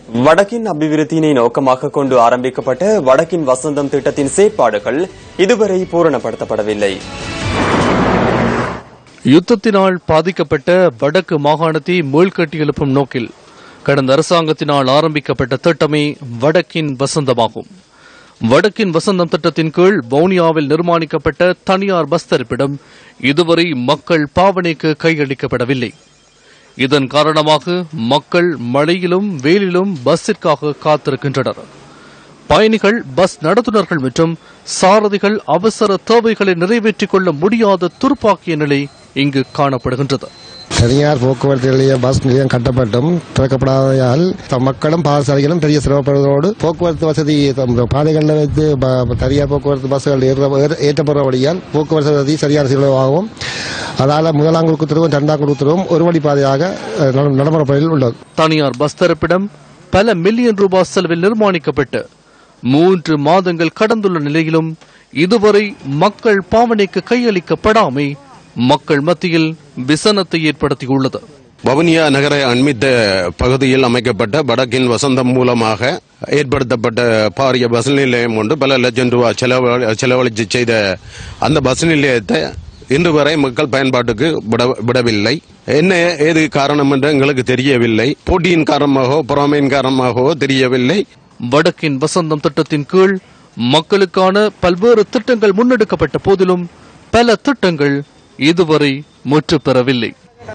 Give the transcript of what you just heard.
வடக்கின் அபிவிருத்தியினை நோக்கமாக கொண்டு ஆரம்பிக்கப்பட்ட வடக்கின் வசந்தம் திட்டத்தின் செயற்பாடுகள் இதுவரை பூரணப்படுத்தப்படவில்லை. யுத்தத்தினால் பாதிக்கப்பட்ட வடக்கு மாகாணத்தை மீள்கட்டி எழுப்பும் நோக்கில் கடந்த அரசாங்கத்தினால் ஆரம்பிக்கப்பட்ட திட்டமே வடக்கின் வசந்தமாகும். வடக்கின் வசந்தம் திட்டத்தின் கீழ் வவுனியாவில் நிர்மாணிக்கப்பட்ட தனியார் பஸ் தரிப்பிடம் இதுவரை மக்கள் பாவனைக்கு கையளிக்கப்படவில்லை. இதன் காரணமாக மக்கள் மழையிலும் வெயிலிலும் பஸ்ஸிற்காக காத்திருக்கின்றனர். பயணிகள், பஸ் நடத்துனர்கள் மற்றும் சாரதிகள் அவசர தேவைகளை நிறைவேற்றிக் கொள்ள முடியாத துர்ப்பாக்கிய நிலை இங்கு காணப்படுகின்றது. தனியார் போக்குவரத்து நிலையம், பஸ் நிலையம் கட்டப்பட்டும் திறக்கப்படாததால் மக்களும் பாதசாரிகளும் பெரிய சிரமப்படுவதோடு போக்குவரத்து வசதி பாதைகளில் வைத்து தனியார் போக்குவரத்து பஸ்கள் ஏற்றப்படுறபடியால் போக்குவரத்து வசதி சரியான செலவாகவும் அதால முதலாம் குறுக்குத்தெருவும் இரண்டாம் குறுக்குத்தெருவும் ஒரு வழி பாதையாக நடைமுறையில் உள்ளது. தனியார் பஸ் தரிப்பிடம் பல மில்லியன் ரூபாய் செலவில் நிர்மாணிக்கப்பட்டு 3 மாதங்கள் கடந்துள்ள நிலையிலும் இதுவரை மக்கள் பாவனைக்கு கையளிக்கப்படாமை மக்கள் மத்தியில் விசனத்தை ஏற்படுத்தியுள்ளது. வவுனியா நகர அண்மித்த பகுதியில் அமைக்கப்பட்ட வடக்கின் வசந்தம் மூலமாக ஏற்படுத்தப்பட்ட பாரிய பஸ் நிலையம் ஒன்று பல லட்சம் ரூபாய் செலவழித்து செய்த அந்த பஸ் நிலையத்தை இன்று வரை மக்கள் பயன்பாட்டுக்கு விடவில்லை. என்ன ஏது காரணம் என்று எங்களுக்கு தெரியவில்லை. போட்டியின் காரணமாகவோ பொறாமையின் காரணமாகவோ தெரியவில்லை. வடக்கின் வசந்தம் திட்டத்தின் கீழ் மக்களுக்கான பல்வேறு திட்டங்கள் முன்னெடுக்கப்பட்ட போதிலும் பல திட்டங்கள் இதுவரை முற்று பெறவில்லை.